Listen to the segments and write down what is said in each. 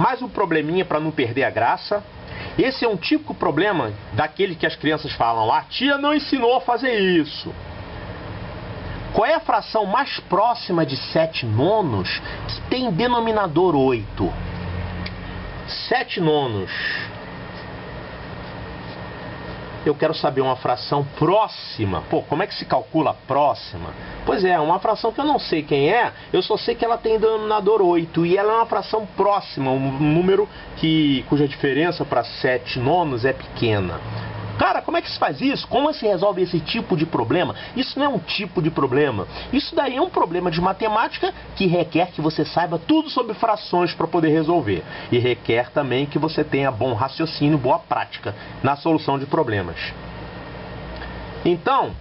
Mais um probleminha para não perder a graça. Esse é um típico problema daquele que as crianças falam: a tia não ensinou a fazer isso. Qual é a fração mais próxima de 7 nonos que tem denominador 8? 7 nonos. Eu quero saber uma fração próxima. Pô, como é que se calcula próxima? Pois é, uma fração que eu não sei quem é, eu só sei que ela tem denominador 8. E ela é uma fração próxima, um número cuja diferença para 7 nonos é pequena. Cara, como é que se faz isso? Como se resolve esse tipo de problema? Isso não é um tipo de problema. Isso daí é um problema de matemática que requer que você saiba tudo sobre frações para poder resolver. E requer também que você tenha bom raciocínio, boa prática na solução de problemas. Então,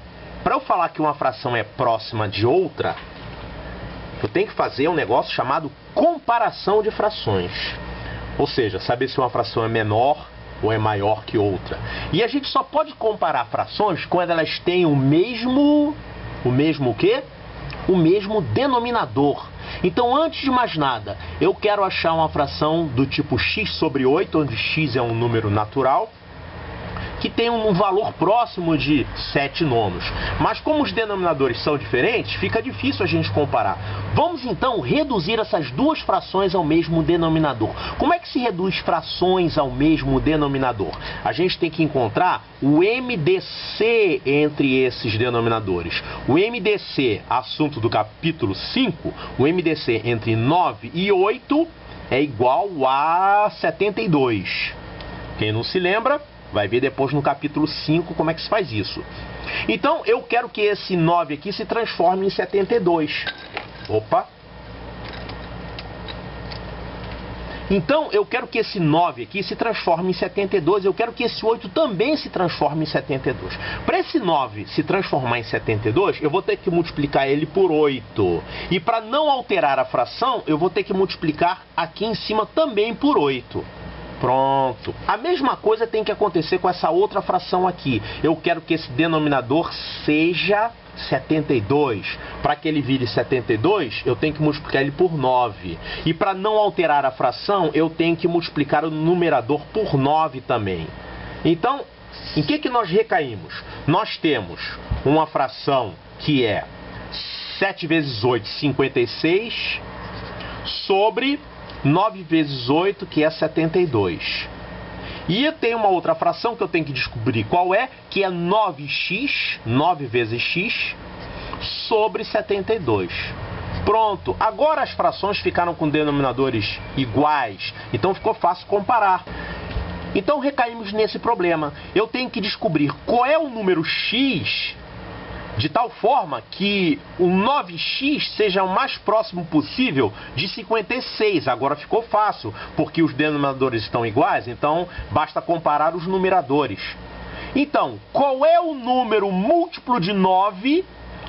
para eu falar que uma fração é próxima de outra, eu tenho que fazer um negócio chamado comparação de frações. Ou seja, saber se uma fração é menor ou é maior que outra. E a gente só pode comparar frações quando elas têm o mesmo o quê? O mesmo denominador. Então, antes de mais nada, eu quero achar uma fração do tipo x sobre 8, onde x é um número natural, que tem um valor próximo de 7 nonos. Mas como os denominadores são diferentes, fica difícil a gente comparar. Vamos então reduzir essas duas frações ao mesmo denominador. Como é que se reduz frações ao mesmo denominador? A gente tem que encontrar o MDC entre esses denominadores. O MDC, assunto do capítulo 5, o MDC entre 9 e 8 é igual a 72. Quem não se lembra, vai ver depois no capítulo 5 como é que se faz isso. Então, eu quero que esse 9 aqui se transforme em 72. Opa! Então, eu quero que esse 9 aqui se transforme em 72. Eu quero que esse 8 também se transforme em 72. Para esse 9 se transformar em 72, eu vou ter que multiplicar ele por 8. E para não alterar a fração, eu vou ter que multiplicar aqui em cima também por 8. Pronto. A mesma coisa tem que acontecer com essa outra fração aqui. Eu quero que esse denominador seja 72. Para que ele vire 72, eu tenho que multiplicar ele por 9. E para não alterar a fração, eu tenho que multiplicar o numerador por 9 também. Então, em que nós recaímos? Nós temos uma fração que é 7 vezes 8, 56, sobre 9 vezes 8, que é 72. E tem uma outra fração que eu tenho que descobrir qual é, que é 9x, 9 vezes x, sobre 72. Pronto, agora as frações ficaram com denominadores iguais, então ficou fácil comparar. Então recaímos nesse problema. Eu tenho que descobrir qual é o número x, de tal forma que o 9x seja o mais próximo possível de 56. Agora ficou fácil, porque os denominadores estão iguais, então basta comparar os numeradores. Então, qual é o número múltiplo de 9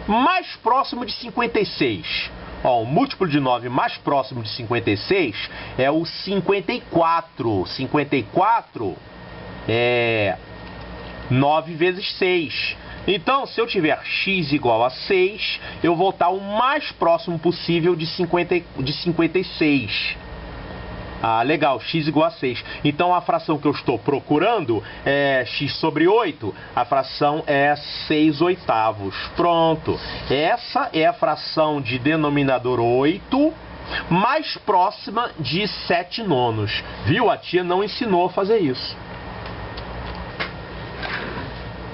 mais próximo de 56? Ó, o múltiplo de 9 mais próximo de 56 é o 54. 54 é 9 vezes 6. Então, se eu tiver x igual a 6, eu vou estar o mais próximo possível de 56. Ah, legal, x igual a 6. Então, a fração que eu estou procurando é x sobre 8. A fração é 6 oitavos. Pronto. Essa é a fração de denominador 8 mais próxima de 7 nonos. Viu? A tia não ensinou a fazer isso.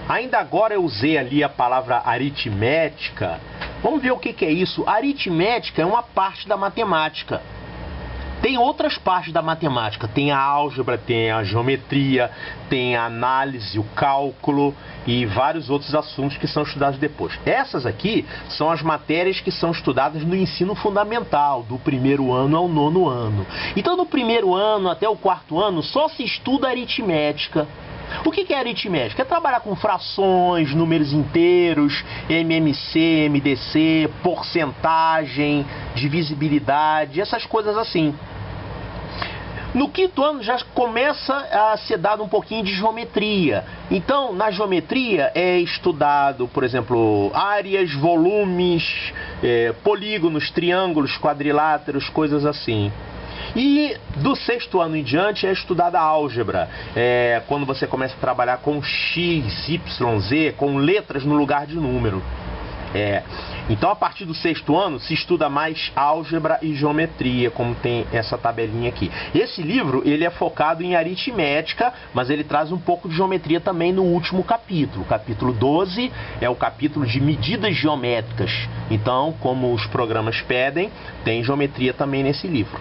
Ainda agora eu usei ali a palavra aritmética. Vamos ver o que é isso. A aritmética é uma parte da matemática. Tem outras partes da matemática. Tem a álgebra, tem a geometria, tem a análise, o cálculo e vários outros assuntos que são estudados depois. Essas aqui são as matérias que são estudadas no ensino fundamental, do primeiro ano ao 9º ano. Então, do primeiro ano até o 4º ano, só se estuda aritmética. O que é aritmética? É trabalhar com frações, números inteiros, MMC, MDC, porcentagem, divisibilidade, essas coisas assim. No 5º ano já começa a ser dado um pouquinho de geometria. Então, na geometria é estudado, por exemplo, áreas, volumes, polígonos, triângulos, quadriláteros, coisas assim. E do 6º ano em diante é estudada a álgebra, quando você começa a trabalhar com x, y, z, com letras no lugar de número. Então, a partir do 6º ano, se estuda mais álgebra e geometria, como tem essa tabelinha aqui. Esse livro, ele é focado em aritmética, mas ele traz um pouco de geometria também no último capítulo. O capítulo 12 é o capítulo de medidas geométricas. Então, como os programas pedem, tem geometria também nesse livro.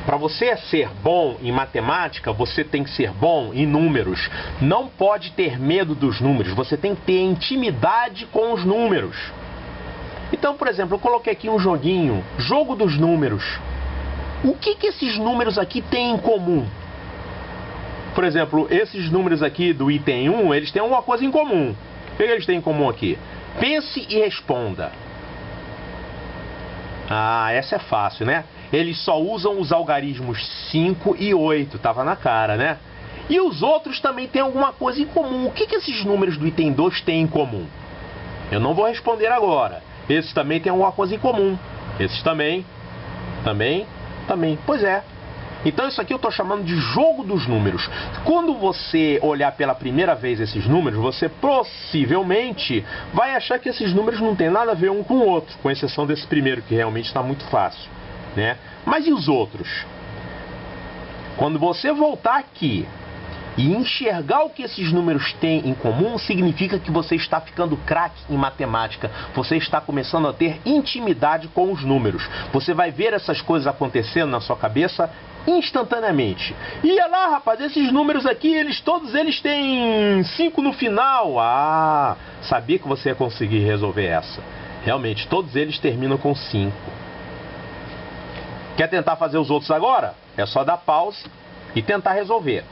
Para você ser bom em matemática, você tem que ser bom em números. Não pode ter medo dos números, você tem que ter intimidade com os números. Então, por exemplo, eu coloquei aqui um joguinho, jogo dos números. O que esses números aqui têm em comum? Por exemplo, esses números aqui do item 1, eles têm alguma coisa em comum. O que eles têm em comum aqui? Pense e responda. Ah, essa é fácil, né? Eles só usam os algarismos 5 e 8, tava na cara, né? E os outros também têm alguma coisa em comum. O que esses números do item 2 têm em comum? Eu não vou responder agora. Esses também têm alguma coisa em comum. Esses também. Pois é. Então isso aqui eu estou chamando de jogo dos números. Quando você olhar pela primeira vez esses números, você possivelmente vai achar que esses números não tem nada a ver um com o outro, com exceção desse primeiro, que realmente está muito fácil, né? Mas e os outros? Quando você voltar aqui e enxergar o que esses números têm em comum, significa que você está ficando craque em matemática. Você está começando a ter intimidade com os números. Você vai ver essas coisas acontecendo na sua cabeça instantaneamente. E olha lá, rapaz, esses números aqui, todos eles têm 5 no final. Ah, sabia que você ia conseguir resolver essa. Realmente, todos eles terminam com 5. Quer tentar fazer os outros agora? É só dar pause e tentar resolver.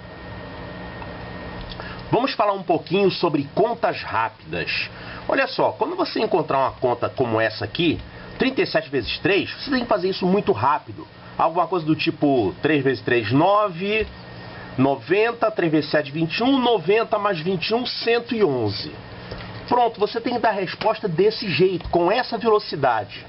Vamos falar um pouquinho sobre contas rápidas. Olha só, quando você encontrar uma conta como essa aqui, 37 vezes 3, você tem que fazer isso muito rápido. Alguma coisa do tipo 3 vezes 3, 9, 90, 3 vezes 7, 21, 90 mais 21, 111. Pronto, você tem que dar a resposta desse jeito, com essa velocidade.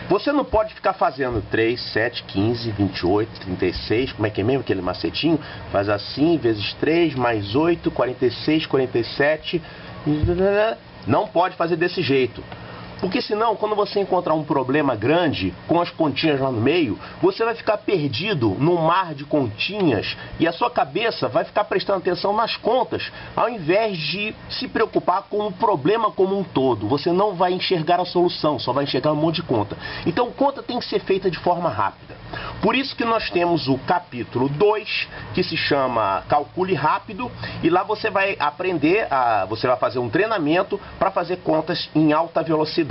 Você não pode ficar fazendo 3, 7, 15, 28, 36, como é que é mesmo aquele macetinho? Faz assim, vezes 3, mais 8, 46, 47... Não pode fazer desse jeito. Porque senão, quando você encontrar um problema grande, com as continhas lá no meio, você vai ficar perdido num mar de continhas e a sua cabeça vai ficar prestando atenção nas contas, ao invés de se preocupar com o problema como um todo. Você não vai enxergar a solução, só vai enxergar um monte de conta. Então, conta tem que ser feita de forma rápida. Por isso que nós temos o capítulo 2, que se chama Calcule Rápido, e lá você vai aprender, você vai fazer um treinamento para fazer contas em alta velocidade.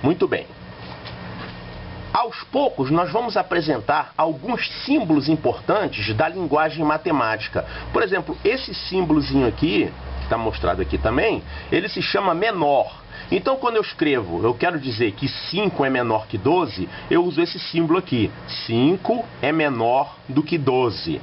Muito bem. Aos poucos, nós vamos apresentar alguns símbolos importantes da linguagem matemática. Por exemplo, esse símbolozinho aqui, que está mostrado aqui também, ele se chama menor. Então, quando eu escrevo, eu quero dizer que 5 é menor que 12, eu uso esse símbolo aqui. 5 é menor do que 12.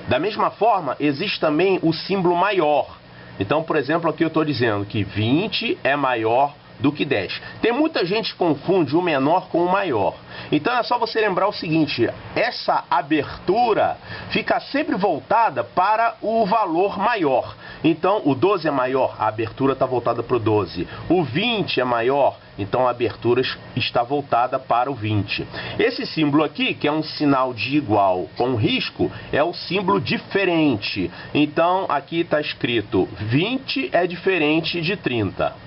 Da mesma forma, existe também o símbolo maior. Então, por exemplo, aqui eu estou dizendo que 20 é maior do que 10. Tem muita gente que confunde o menor com o maior. Então é só você lembrar o seguinte, essa abertura fica sempre voltada para o valor maior. Então o 12 é maior, a abertura está voltada para o 12. O 20 é maior, então a abertura está voltada para o 20. Esse símbolo aqui, que é um sinal de igual com risco, é o símbolo diferente. Então aqui está escrito 20 é diferente de 30.